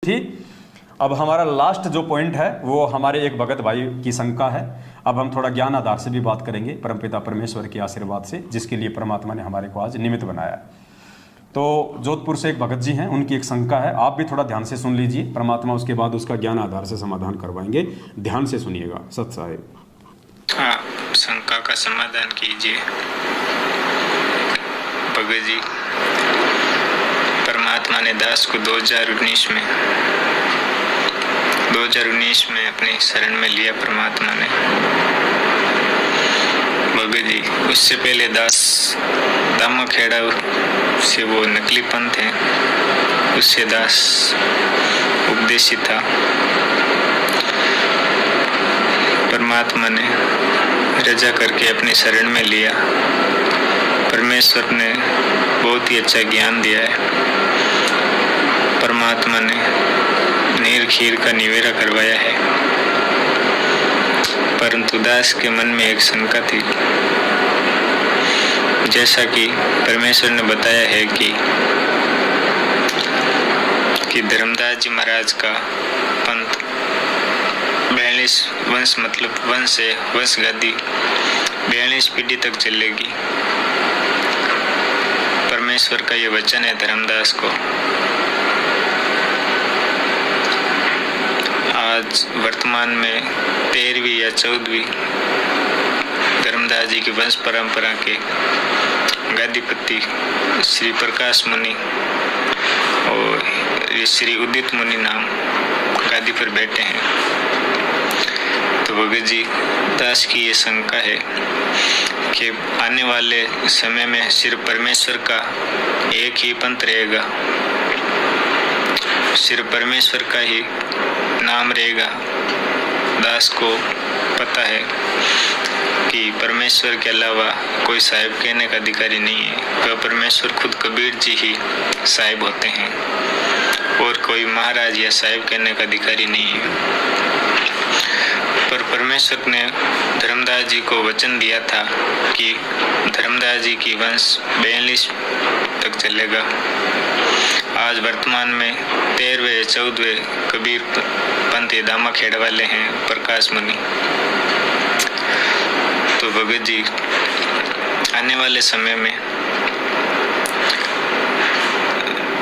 ठीक। अब हमारा लास्ट जो पॉइंट है वो हमारे एक भगत भाई की शंका है। अब हम थोड़ा ज्ञान आधार से भी बात करेंगे, परमपिता परमेश्वर के आशीर्वाद से, जिसके लिए परमात्मा ने हमारे को आज निमित्त बनाया है। तो जोधपुर से एक भगत जी हैं, उनकी एक शंका है, आप भी थोड़ा ध्यान से सुन लीजिए। परमात्मा उसके बाद उसका ज्ञान आधार से समाधान करवाएंगे, ध्यान से सुनिएगा। सत साहिब। हाँ, शंका का समाधान कीजिए। भगत जी, परमात्मा ने दास को 2019 में अपनी शरण में लिया परमात्मा ने। भगत जी, उससे पहले दास दामाखेड़ा से वो नकली पंथ है, उससे दास उपदेशी था। परमात्मा ने रजा करके अपनी शरण में लिया। परमेश्वर ने बहुत ही अच्छा ज्ञान दिया है। परमात्मा ने नीर खीर का निवेरा करवाया है, परंतु दास के मन में एक शंका थी। जैसा कि परमेश्वर ने बताया है कि धर्मदास जी महाराज का पंथ 42 वंश, मतलब वंश है, वंश गादी 42 पीढ़ी तक चलेगी। परमेश्वर का ये वचन है धर्मदास को। आज वर्तमान में 13वीं या 14वीं धर्मदास जी की वंश परंपरा के गादीपति श्री प्रकाश मुनि और श्री उदित मुनि नाम गादी पर बैठे हैं। तो भगत जी, दास की ये शंका है कि आने वाले समय में सिर्फ परमेश्वर का एक ही पंथ रहेगा, सिर्फ परमेश्वर का ही नाम रहेगा। दास को पता है कि परमेश्वर के अलावा कोई साहिब कहने का अधिकारी नहीं है। तो परमेश्वर खुद कबीर जी ही साहिब होते हैं और कोई महाराज या साहिब कहने का अधिकारी नहीं है। पर परमेश्वर ने धर्मदास जी को वचन दिया था कि धर्मदास जी की वंश 42 तक चलेगा। आज वर्तमान में 13वें 14वें कबीर पंथी दामाखेड़ा वाले हैं प्रकाश मुनि। तो भगत जी, आने वाले समय में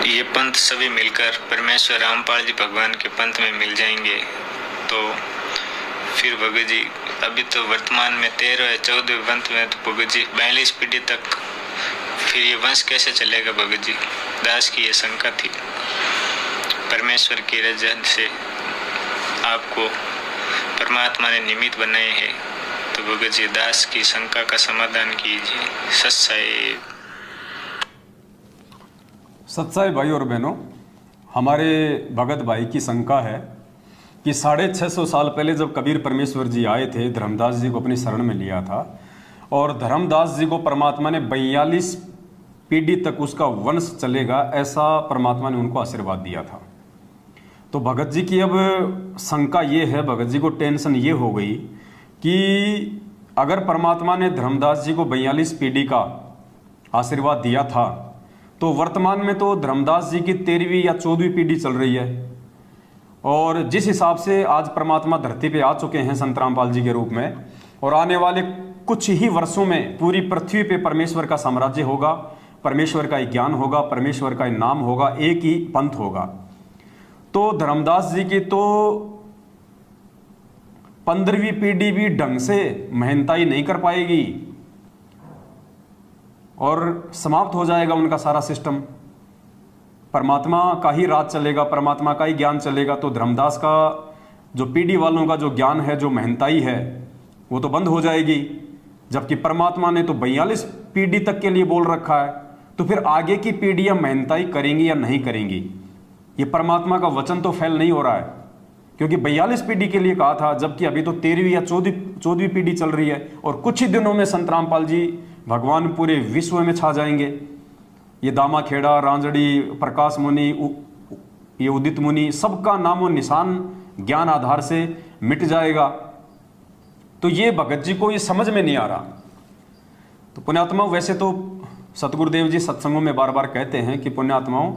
ये पंथ सभी मिलकर परमेश्वर रामपाल जी भगवान के पंथ में मिल जाएंगे। तो फिर भगत जी, अभी तो वर्तमान में 13वें 14वें पंथ में, तो भगत जी 42 पीढ़ी तक फिर ये वंश कैसे चलेगा? भगत जी, दास की ये शंका थी। परमेश्वर की रजा से आपको परमात्मा ने निमित्त बनाए हैं। तो भगत जी, दास की शंका का समाधान कीजिए। सत्साई भाई और बहनों, हमारे भगत भाई की शंका है कि 650 साल पहले जब कबीर परमेश्वर जी आए थे, धर्मदास जी को अपनी शरण में लिया था और धर्मदास जी को परमात्मा ने 42 पीढ़ी तक उसका वंश चलेगा, ऐसा परमात्मा ने उनको आशीर्वाद दिया था। तो भगत जी की अब शंका ये है, भगत जी को टेंशन ये हो गई कि अगर परमात्मा ने धर्मदास जी को 42 पीढ़ी का आशीर्वाद दिया था, तो वर्तमान में तो धर्मदास जी की 13वीं या 14वीं पीढ़ी चल रही है। और जिस हिसाब से आज परमात्मा धरती पे आ चुके हैं संत रामपाल जी के रूप में, और आने वाले कुछ ही वर्षों में पूरी पृथ्वी पे परमेश्वर का साम्राज्य होगा, परमेश्वर का ही ज्ञान होगा, परमेश्वर का ही नाम होगा, एक ही पंथ होगा। तो धर्मदास जी की तो 15वीं पीढ़ी भी ढंग से मेहनताई नहीं कर पाएगी और समाप्त हो जाएगा उनका सारा सिस्टम। परमात्मा का ही राज चलेगा, परमात्मा का ही ज्ञान चलेगा। तो धर्मदास का जो पीढ़ी वालों का जो ज्ञान है, जो मेहनताई है, वो तो बंद हो जाएगी। जबकि परमात्मा ने तो 42 पीढ़ी तक के लिए बोल रखा है। तो फिर आगे की पीढ़ियां मेहनताई करेंगी या नहीं करेंगी, ये परमात्मा का वचन तो फेल नहीं हो रहा है, क्योंकि 42 पीढ़ी के लिए कहा था, जबकि अभी तो 13वीं या 14वीं पीढ़ी चल रही है। और कुछ ही दिनों में संत रामपाल जी भगवान पूरे विश्व में छा जाएंगे। ये दामाखेड़ा, रांजड़ी, प्रकाश मुनि, ये उदित मुनि, सबका नामो निशान ज्ञान आधार से मिट जाएगा। तो ये भगत जी को ये समझ में नहीं आ रहा। तो पुण्यात्माओं, वैसे तो सतगुरुदेव जी सत्संगों में बार बार कहते हैं कि पुण्यात्माओं,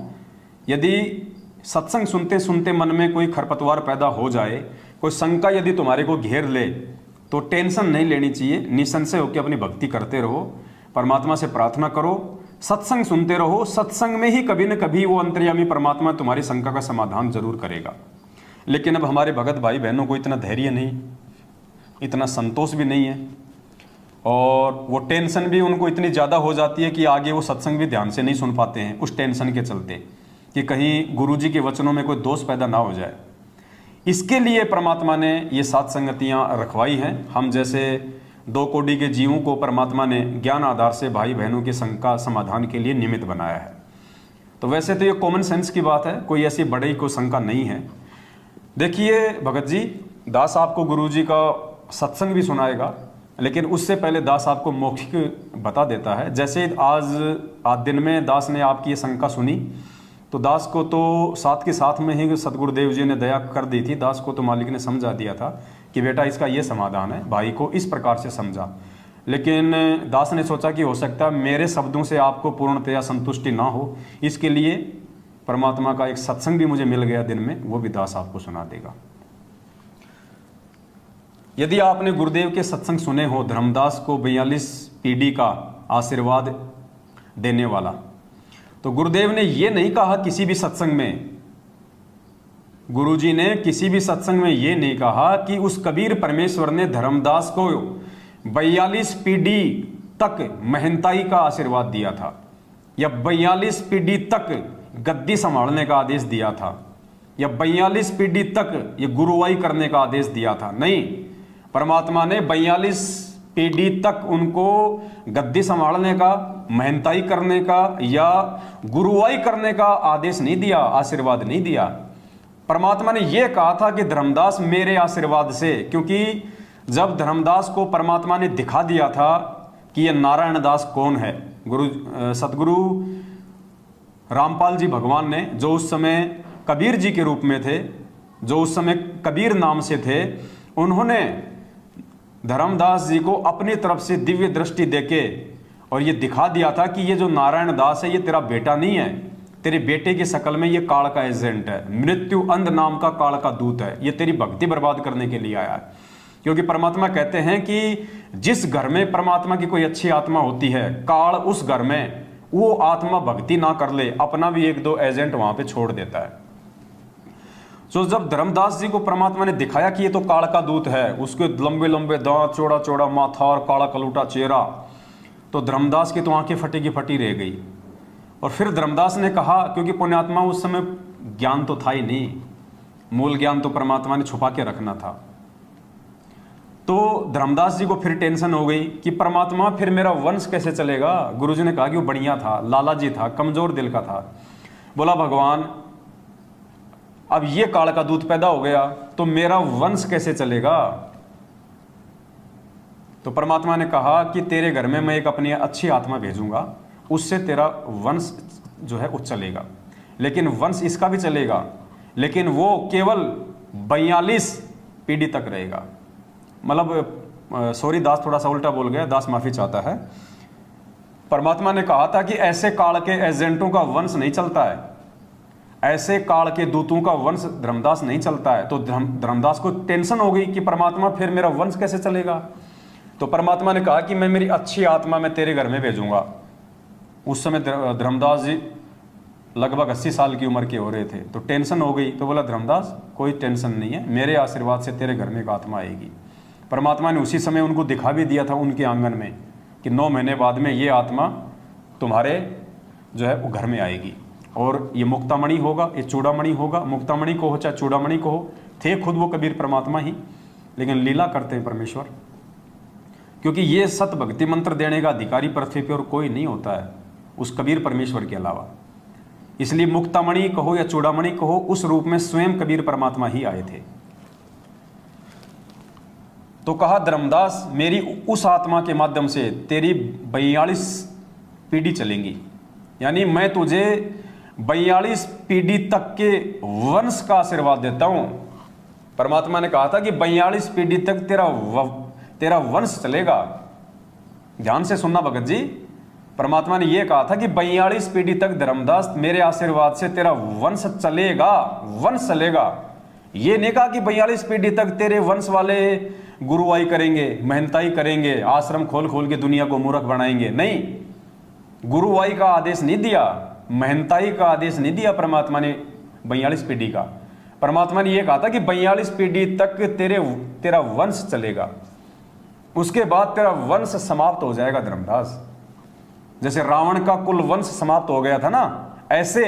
यदि सत्संग सुनते सुनते मन में कोई खरपतवार पैदा हो जाए, कोई शंका यदि तुम्हारे को घेर ले, तो टेंशन नहीं लेनी चाहिए। निसंशय होकर अपनी भक्ति करते रहो, परमात्मा से प्रार्थना करो, सत्संग सुनते रहो। सत्संग में ही कभी न कभी वो अंतर्यामी परमात्मा तुम्हारी शंका का समाधान जरूर करेगा। लेकिन अब हमारे भगत भाई बहनों को इतना धैर्य नहीं, इतना संतोष भी नहीं है, और वो टेंशन भी उनको इतनी ज़्यादा हो जाती है कि आगे वो सत्संग भी ध्यान से नहीं सुन पाते हैं, उस टेंशन के चलते कि कहीं गुरुजी के वचनों में कोई दोष पैदा ना हो जाए। इसके लिए परमात्मा ने ये 7 संगतियाँ रखवाई हैं। हम जैसे 2 कोटि के जीवों को परमात्मा ने ज्ञान आधार से भाई बहनों की शंका समाधान के लिए निमित्त बनाया है। तो वैसे तो ये कॉमन सेंस की बात है, कोई ऐसी बड़ी कोई शंका नहीं है। देखिए भगत जी, दास आपको गुरुजी का सत्संग भी सुनाएगा, लेकिन उससे पहले दास आपको मौखिक बता देता है। जैसे आज दिन में दास ने आपकी ये शंका सुनी, तो दास को तो साथ के साथ में ही सतगुरुदेव जी ने दया कर दी थी। दास को तो मालिक ने समझा दिया था कि बेटा इसका ये समाधान है, भाई को इस प्रकार से समझा। लेकिन दास ने सोचा कि हो सकता है मेरे शब्दों से आपको पूर्णतया संतुष्टि ना हो, इसके लिए परमात्मा का एक सत्संग भी मुझे मिल गया दिन में, वो भी दास आपको सुना देगा। यदि आपने गुरुदेव के सत्संग सुने हो, धर्मदास को 42 पीढ़ी का आशीर्वाद देने वाला, तो गुरुदेव ने ये नहीं कहा किसी भी सत्संग में, गुरुजी ने किसी भी सत्संग में ये नहीं कहा कि उस कबीर परमेश्वर ने धर्मदास को 42 पीढ़ी तक महंताई का आशीर्वाद दिया था, या 42 पीढ़ी तक गद्दी संभालने का आदेश दिया था, या 42 पीढ़ी तक ये गुरुवाई करने का आदेश दिया था। नहीं, परमात्मा ने 42 पीढ़ी तक उनको गद्दी संभालने का, महंताई करने का या गुरुवाई करने का आदेश नहीं दिया, आशीर्वाद नहीं दिया। परमात्मा ने यह कहा था कि धर्मदास मेरे आशीर्वाद से, क्योंकि जब धर्मदास को परमात्मा ने दिखा दिया था कि यह नारायण दास कौन है, सतगुरु रामपाल जी भगवान ने, जो उस समय कबीर जी के रूप में थे, जो उस समय कबीर नाम से थे, उन्होंने धर्मदास जी को अपनी तरफ से दिव्य दृष्टि देके और ये दिखा दिया था कि ये जो नारायण दास है ये तेरा बेटा नहीं है, तेरे बेटे की शक्ल में ये काल का एजेंट है, मृत्यु अंध नाम का काल का दूत है, ये तेरी भक्ति बर्बाद करने के लिए आया है। क्योंकि परमात्मा कहते हैं कि जिस घर में परमात्मा की कोई अच्छी आत्मा होती है, काल उस घर में वो आत्मा भक्ति ना कर ले, अपना भी 1-2 एजेंट वहां पे छोड़ देता है। तो जब धर्मदास जी को परमात्मा ने दिखाया कि ये तो काल का दूत है, उसके लंबे लंबे दांत, चौड़ा चौड़ा माथा और काला कलूटा चेहरा, तो धर्मदास की तो आंखें फटी की फटी रह गई। और फिर धर्मदास ने कहा, क्योंकि पुण्यात्मा उस समय ज्ञान तो था ही नहीं, मूल ज्ञान तो परमात्मा ने छुपा के रखना था, तो धर्मदास जी को फिर टेंशन हो गई कि परमात्मा फिर मेरा वंश कैसे चलेगा। गुरुजी ने कहा कि वो बढ़िया था, लालाजी था, कमजोर दिल का था। बोला भगवान अब ये काल का दूत पैदा हो गया तो मेरा वंश कैसे चलेगा। तो परमात्मा ने कहा कि तेरे घर में मैं एक अपनी अच्छी आत्मा भेजूंगा, उससे तेरा वंश जो है वो चलेगा। लेकिन वंश इसका भी चलेगा, लेकिन वो केवल 42 पीढ़ी तक रहेगा। मतलब सॉरी दास थोड़ा सा उल्टा बोल गया, दास माफी चाहता है। परमात्मा ने कहा था कि ऐसे काल के एजेंटों का वंश नहीं चलता है, ऐसे काल के दूतों का वंश धर्मदास नहीं चलता है। तो धर्मदास को टेंशन हो गई कि परमात्मा फिर मेरा वंश कैसे चलेगा। तो परमात्मा ने कहा कि मैं मेरी अच्छी आत्मा में तेरे घर में भेजूंगा। उस समय धर्मदास जी लगभग 80 साल की उम्र के हो रहे थे, तो टेंशन हो गई। तो बोला धर्मदास कोई टेंशन नहीं है, मेरे आशीर्वाद से तेरे घर में एक आत्मा आएगी। परमात्मा ने उसी समय उनको दिखा भी दिया था उनके आंगन में कि 9 महीने बाद में ये आत्मा तुम्हारे जो है वो घर में आएगी, और ये मुक्तामणि होगा, ये चूड़ामणि होगा। मुक्तामणि को हो चाहे चूड़ामणि को हो, थे खुद वो कबीर परमात्मा ही, लेकिन लीला करते हैं परमेश्वर। क्योंकि ये सत भक्ति मंत्र देने का अधिकारी पृथ्वी पर और कोई नहीं होता है उस कबीर परमेश्वर के अलावा। इसलिए मुक्तामणि कहो या चूड़ामणि कहो, उस रूप में स्वयं कबीर परमात्मा ही आए थे। तो कहा धर्मदास मेरी उस आत्मा के माध्यम से तेरी 42 पीढ़ी चलेंगी, यानी मैं तुझे 42 पीढ़ी तक के वंश का आशीर्वाद देता हूं। परमात्मा ने कहा था कि 42 पीढ़ी तक तेरा वंश चलेगा। ध्यान से सुनना भगत जी, परमात्मा ने यह कहा था कि 42 पीढ़ी तक धर्मदास मेरे आशीर्वाद से तेरा वंश चलेगा, वंश चलेगा। ये नहीं कहा कि 42 पीढ़ी तक तेरे वंश वाले गुरुवाई करेंगे, मेहनताई करेंगे, आश्रम खोल खोल के दुनिया को मूर्ख बनाएंगे। नहीं, गुरुवाई का आदेश नहीं दिया, मेहनताई का आदेश नहीं दिया परमात्मा ने 42 पीढ़ी का। परमात्मा ने यह कहा था कि 42 पीढ़ी तक तेरा वंश चलेगा, उसके बाद तेरा वंश समाप्त हो जाएगा धर्मदास। जैसे रावण का कुल वंश समाप्त हो गया था ना, ऐसे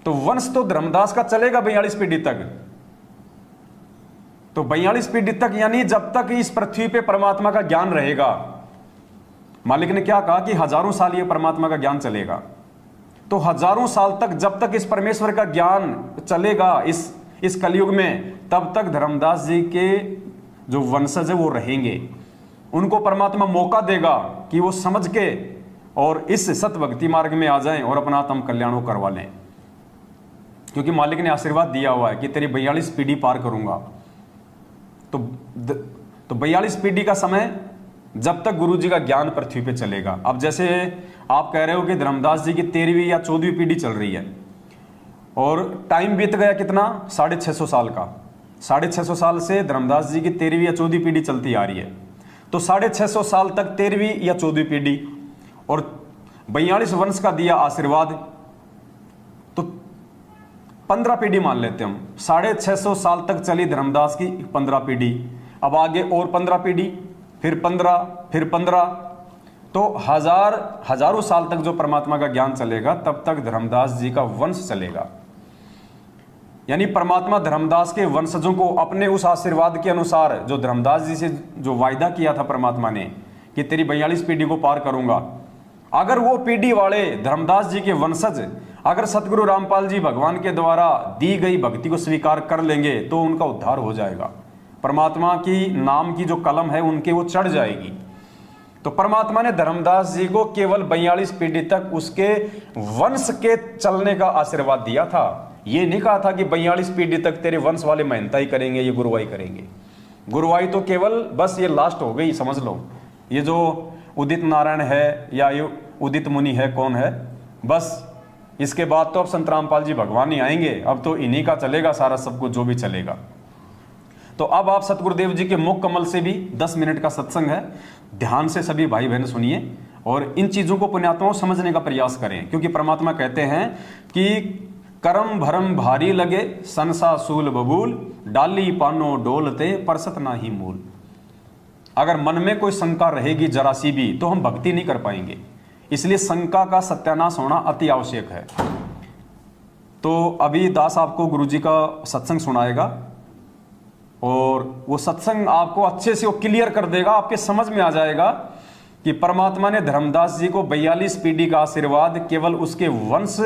तो वंश तो धर्मदास का चलेगा 42 पीढ़ी तक। तो 42 पीढ़ी तक यानी जब तक इस पृथ्वी पे परमात्मा का ज्ञान रहेगा। मालिक ने क्या कहा कि हजारों साल ये परमात्मा का ज्ञान चलेगा। तो हजारों साल तक जब तक इस परमेश्वर का ज्ञान चलेगा इस कलयुग में, तब तक धर्मदास जी के जो वंशज है वो रहेंगे। उनको परमात्मा मौका देगा कि वो समझ के और इस सत भक्ति मार्ग में आ जाएं और अपना आत्म कल्याण करवा लें, क्योंकि मालिक ने आशीर्वाद दिया हुआ है कि तेरी 42 पीढ़ी पार करूंगा। तो 42 पीढ़ी का समय जब तक गुरु जी का ज्ञान पृथ्वी पे चलेगा। अब जैसे आप कह रहे हो कि धर्मदास जी की 13वीं या 14वीं पीढ़ी चल रही है और टाइम बीत गया कितना, 650 साल का। 650 साल से धर्मदास जी की 13वीं या 14वीं पीढ़ी चलती आ रही है। तो 650 साल तक 13वीं या 14वीं पीढ़ी और 42 वंश का दिया आशीर्वाद, तो 15 पीढ़ी मान लेते हम। 650 साल तक चली धर्मदास की 15 पीढ़ी, अब आगे और 15 पीढ़ी, फिर 15, फिर 15, तो हजारों साल तक जो परमात्मा का ज्ञान चलेगा तब तक धर्मदास जी का वंश चलेगा। यानी परमात्मा धर्मदास के वंशजों को अपने उस आशीर्वाद के अनुसार जो धर्मदास जी से जो वायदा किया था परमात्मा ने कि तेरी 42 पीढ़ी को पार करूंगा, अगर वो पीढ़ी वाले धर्मदास जी के वंशज अगर सतगुरु रामपाल जी भगवान के द्वारा दी गई भक्ति को स्वीकार कर लेंगे तो उनका उद्धार हो जाएगा। परमात्मा की नाम की जो कलम है उनके वो चढ़ जाएगी। तो परमात्मा ने धर्मदास जी को केवल 42 पीढ़ी तक उसके वंश के चलने का आशीर्वाद दिया था। ये नहीं कहा था कि 42 पीढ़ी तक तेरे वंश वाले मेहनताई करेंगे, ये गुरुवाई करेंगे। गुरुवाई तो केवल बस ये लास्ट हो गई, समझ लो। ये जो उदित नारायण है या ये उदित मुनि है, कौन है, बस इसके बाद तो अब संत रामपाल जी भगवान ही आएंगे। अब तो इन्हीं का चलेगा सारा सब कुछ जो भी चलेगा। तो अब आप सतगुरुदेव जी के मुख कमल से भी 10 मिनट का सत्संग है, ध्यान से सभी भाई बहन सुनिए और इन चीजों को पुण्यात्माओं समझने का प्रयास करें, क्योंकि परमात्मा कहते हैं कि करम भरम भारी लगे संसा सूल बबूल, डाली पानो डोलते परसत ना ही मूल। अगर मन में कोई शंका रहेगी जरा सी भी तो हम भक्ति नहीं कर पाएंगे, इसलिए शंका का सत्यानाश होना अति आवश्यक है। तो अभी दास आपको गुरुजी का सत्संग सुनाएगा और वो सत्संग आपको अच्छे से वो क्लियर कर देगा, आपके समझ में आ जाएगा कि परमात्मा ने धर्मदास जी को 42 पीढ़ी का आशीर्वाद केवल उसके वंश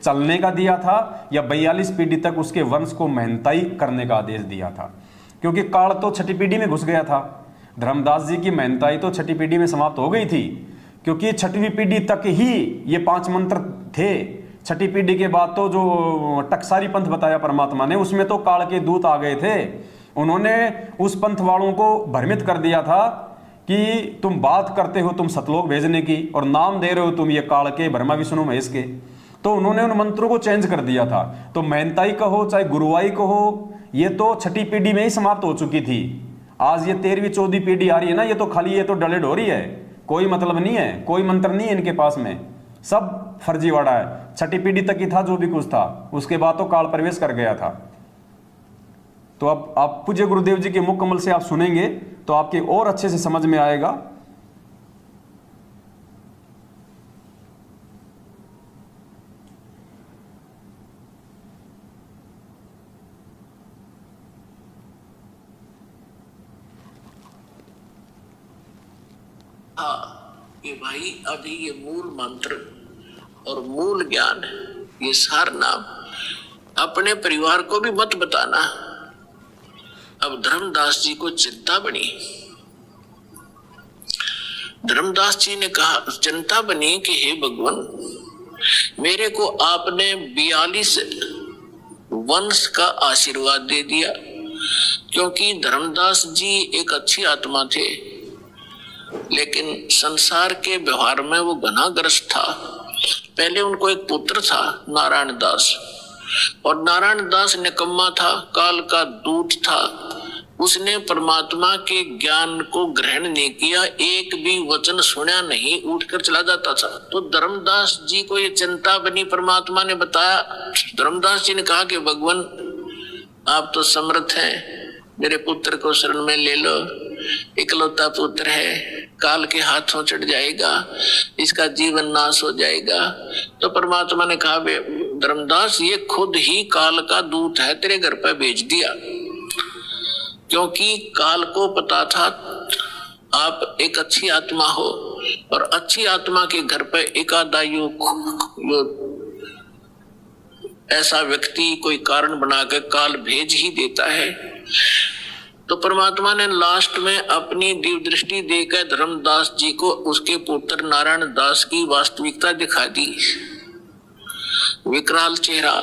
चलने का दिया था या 42 पीढ़ी तक उसके वंश को मेहनताई करने का आदेश दिया था। क्योंकि काल तो छठी पीढ़ी में घुस गया था, धर्मदास जी की मेहनताई तो छठी पीढ़ी में समाप्त हो गई थी, क्योंकि छठवीं पीढ़ी तक ही ये 5 मंत्र थे। छठी पीढ़ी के बाद तो जो टकसारी पंथ बताया परमात्मा ने, उसमें तो काल के दूत आ गए थे। उन्होंने उस पंथ वालों को भ्रमित कर दिया था कि तुम बात करते हो तुम सतलोक भेजने की और नाम दे रहे हो तुम ये काल के, ब्रह्मा विष्णु महेश के। तो उन्होंने उन मंत्रों को चेंज कर दिया था। तो मेहनताई कहो चाहे गुरुवाई कहो, ये तो छठी पीढ़ी में ही समाप्त हो चुकी थी। आज ये 13वीं 14वीं पीढ़ी आ रही है ना, ये तो खाली ये तो डलेड हो रही है, कोई मतलब नहीं है, कोई मंत्र नहीं है इनके पास में, सब फर्जीवाड़ा है। छठी पीढ़ी तक ही था जो भी कुछ था, उसके बाद तो काल प्रवेश कर गया था। तो अब आप पूज्य गुरुदेव जी के मुख कमल से आप सुनेंगे तो आपके और अच्छे से समझ में आएगा। ये भाई अभी ये मूल मंत्र और मूल ज्ञान, ये सार नाम अपने परिवार को भी मत बताना। अब धर्मदास जी को चिंता बनी, धर्मदास जी ने कहा, चिंता बनी कि हे भगवान, मेरे को आपने 42 वंश का आशीर्वाद दे दिया, क्योंकि धर्मदास जी एक अच्छी आत्मा थे लेकिन संसार के व्यवहार में वो घनाग्रस्त था। पहले उनको एक पुत्र था नारायण दास, और नारायण दास निकम्मा था, काल का दूत था। उसने परमात्मा के ज्ञान को ग्रहण नहीं किया, एक भी वचन सुना नहीं, उठकर चला जाता था। तो धर्मदास जी को ये चिंता बनी, परमात्मा ने बताया। धर्मदास जी ने कहा कि भगवान आप तो समर्थ हैं, मेरे पुत्र को शरण में ले लो, इकलौता पुत्र है, काल के हाथों चढ़ जाएगा, इसका जीवन नाश हो जाएगा। तो परमात्मा ने कहा धर्मदास ये खुद ही काल का दूत है, तेरे घर पर भेज दिया। क्योंकि काल को पता था आप एक अच्छी आत्मा हो, और अच्छी आत्मा के घर पर एकादायु ऐसा व्यक्ति कोई कारण बनाकर काल भेज ही देता है। तो परमात्मा ने लास्ट में अपनी दिव्य दृष्टि देकर धर्मदास जी को उसके पुत्र नारायण दास की वास्तविकता दिखा दी। विकराल चेहरा,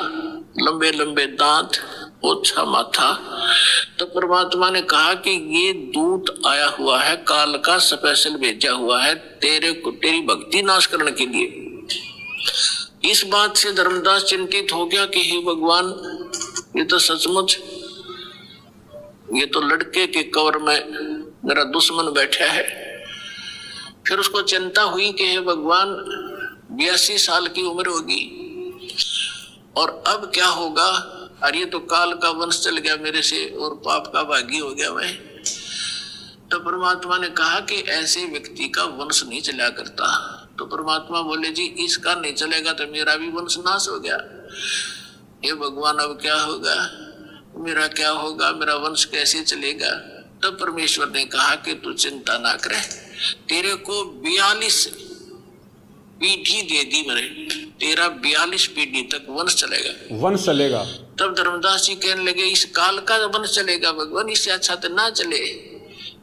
लंबे लंबे दांत, ओछा माथा। तो परमात्मा ने कहा कि ये दूत आया हुआ है, काल का स्पेशल भेजा हुआ है तेरी भक्ति नाश करने के लिए। इस बात से धर्मदास चिंतित हो गया कि हे भगवान, ये तो सचमुच, ये तो लड़के के कवर में मेरा दुश्मन बैठा है। फिर उसको चिंता हुई कि हे भगवान 82 साल की उम्र होगी और अब क्या होगा, अरे तो काल का वंश चल गया मेरे से और पाप का भागी हो गया मैं। तो परमात्मा ने कहा कि ऐसे व्यक्ति का वंश नहीं चला करता। तो परमात्मा बोले जी इसका नहीं चलेगा तो मेरा भी वंश नाश हो गया। ये भगवान अब क्या होगा, मेरा क्या होगा, मेरा वंश कैसे चलेगा। तब परमेश्वर ने कहा कि तू चिंता ना करे, तेरे को 42 पीढ़ी दे दी मैंने, तेरा 42 पीढ़ी तक वंश चलेगा। वंश चलेगा। तब धर्मदास जी कहने लगे इस काल का वंश चलेगा भगवान, इससे अच्छा तो ना चले।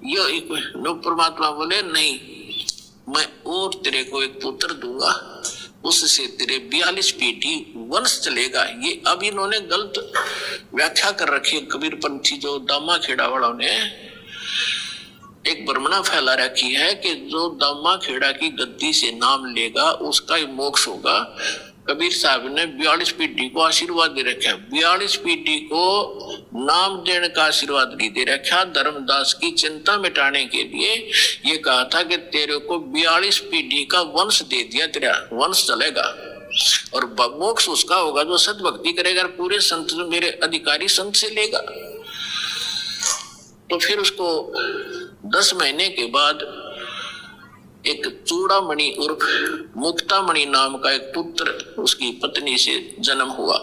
यो परमात्मा बोले नहीं, मैं और तेरे को एक पुत्र दूंगा, उससे तेरे 42 पीढ़ी वंश चलेगा। ये अब इन्होंने गलत व्याख्या कर रखी है कबीर पंथी, जो दामा खेड़ा वालों ने एक भ्रमणा फैला रखी है कि जो दामा खेड़ा की गद्दी से नाम लेगा उसका ही मोक्ष होगा। कबीर साहब ने 42 पीढ़ी को आशीर्वाद दे रखा है, 42 पीढ़ी को नाम देने का आशीर्वाद नहीं दे रखा। धर्मदास की चिंता मिटाने के लिए ये कहा था कि तेरे को 42 पीढ़ी का वंश दे दिया, तेरा वंश चलेगा और मोक्ष उसका होगा जो सत भक्ति करेगा, पूरे संत मेरे अधिकारी संत से लेगा। तो फिर उसको 10 महीने के बाद एक चूड़ामणि उर्फ मुक्तामणि नाम का एक पुत्र उसकी पत्नी से जन्म हुआ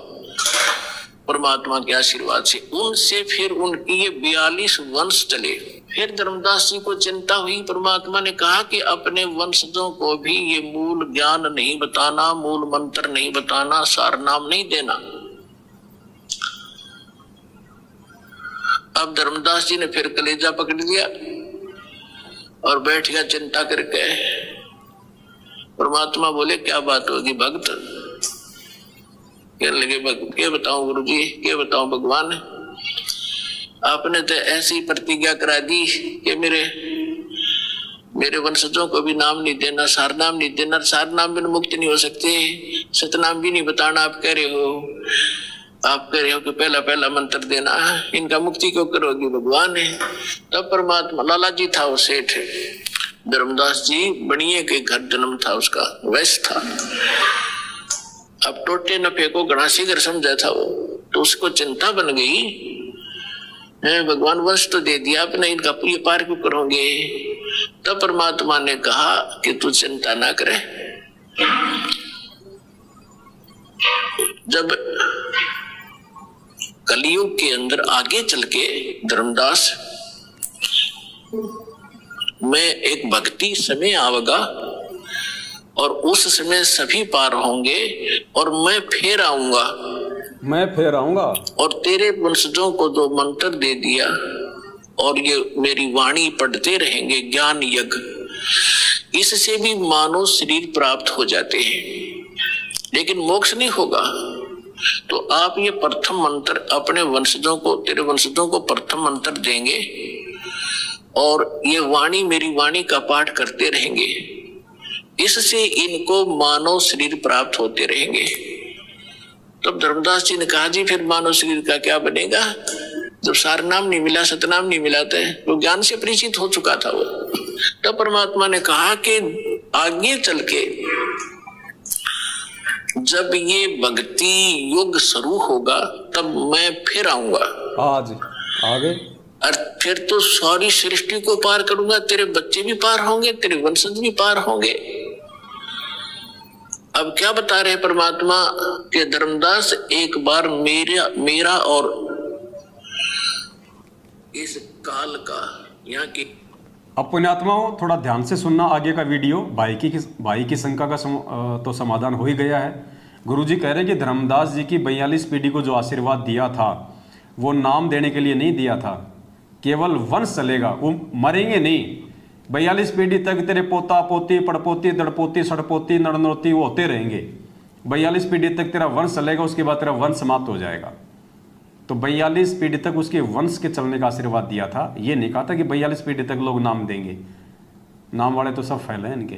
परमात्मा के आशीर्वाद से। उनसे फिर उनकी ये 42 वंश चले। फिर धर्मदास जी को चिंता हुई, परमात्मा ने कहा कि अपने वंशजों को भी ये मूल ज्ञान नहीं बताना, मूल मंत्र नहीं बताना, सार नाम नहीं देना। अब धर्मदास जी ने फिर कलेजा पकड़ लिया और बैठ गया चिंता करके। परमात्मा बोले क्या बात होगी भक्त? कहने लगे क्या बताऊं गुरु जी, क्या बताऊं भगवान, आपने तो ऐसी प्रतिज्ञा करा दी कि मेरे वंशजों को भी नाम नहीं देना, सार नाम नहीं देना, सार नाम बिन मुक्त नहीं हो सकते, सतनाम भी नहीं बताना। आप कह रहे हो कि पहला मंत्र देना, इनका मुक्ति क्यों करोगी भगवान? तब परमात्मा, लाला जी था वो सेठ, धर्मदास जी बनिए के घर जन्म था उसका, वैश्य था। अब टोटे नफे को गणासी घर समझा था वो, तो उसको चिंता बन गई है, भगवान वंश तो दे दिया आपने, इनका ये पार क्यों करोगे? तब परमात्मा ने कहा कि तू चिंता ना करे। जब कलियुग के अंदर आगे चल के धर्मदास में एक भक्ति समय आवेगा और उस समय सभी पार होंगे और मैं फिर आऊंगा और तेरे वंशजों को जो मंत्र दे दिया और ये मेरी वाणी पढ़ते रहेंगे ज्ञान यज्ञ, इससे भी मानव शरीर प्राप्त हो जाते हैं, लेकिन मोक्ष नहीं होगा। तो आप ये प्रथम मंत्र अपने वंशजों को, तेरे वंशजों को प्रथम मंत्र देंगे और ये वाणी मेरी वाणी का पाठ करते रहेंगे, इससे इनको मानव शरीर प्राप्त होते रहेंगे। तब धर्मदास जी ने कहा जी फिर मानव शरीर का क्या बनेगा? जब सार नाम नहीं मिला, सतनाम नहीं मिला तो ज्ञान से परिचित हो चुका था वो। तब परमात्मा ने कहा कि आगे चल के जब ये भक्ति युग शुरू होगा तब मैं फिर आऊंगा, आज आगे, और फिर तो सारी सृष्टि को पार करूंगा, तेरे बच्चे भी पार होंगे, तेरे वंशज भी पार होंगे। अब क्या बता रहे परमात्मा कि धर्मदास एक बार मेरा और इस काल का यहाँ की। अब पुण्यात्माओं थोड़ा ध्यान से सुनना आगे का वीडियो। भाई की शंका का तो समाधान हो ही गया है। गुरुजी कह रहे हैं कि धर्मदास जी की 42 पीढ़ी को जो आशीर्वाद दिया था वो नाम देने के लिए नहीं दिया था, केवल वंश चलेगा, वो मरेंगे नहीं। 42 पीढ़ी तक तेरे पोता पोती पड़पोती दड़पोती सड़पोती नड़नोती वो होते रहेंगे। 42 पीढ़ी तक तेरा वंश चलेगा, उसके बाद तेरा वंश समाप्त हो जाएगा। तो 42 पीढ़ी तक उसके वंश के चलने का आशीर्वाद दिया था। ये नहीं कहा था कि 42 पीढ़ी तक लोग नाम देंगे। नाम वाले तो सब फैले हैं इनके।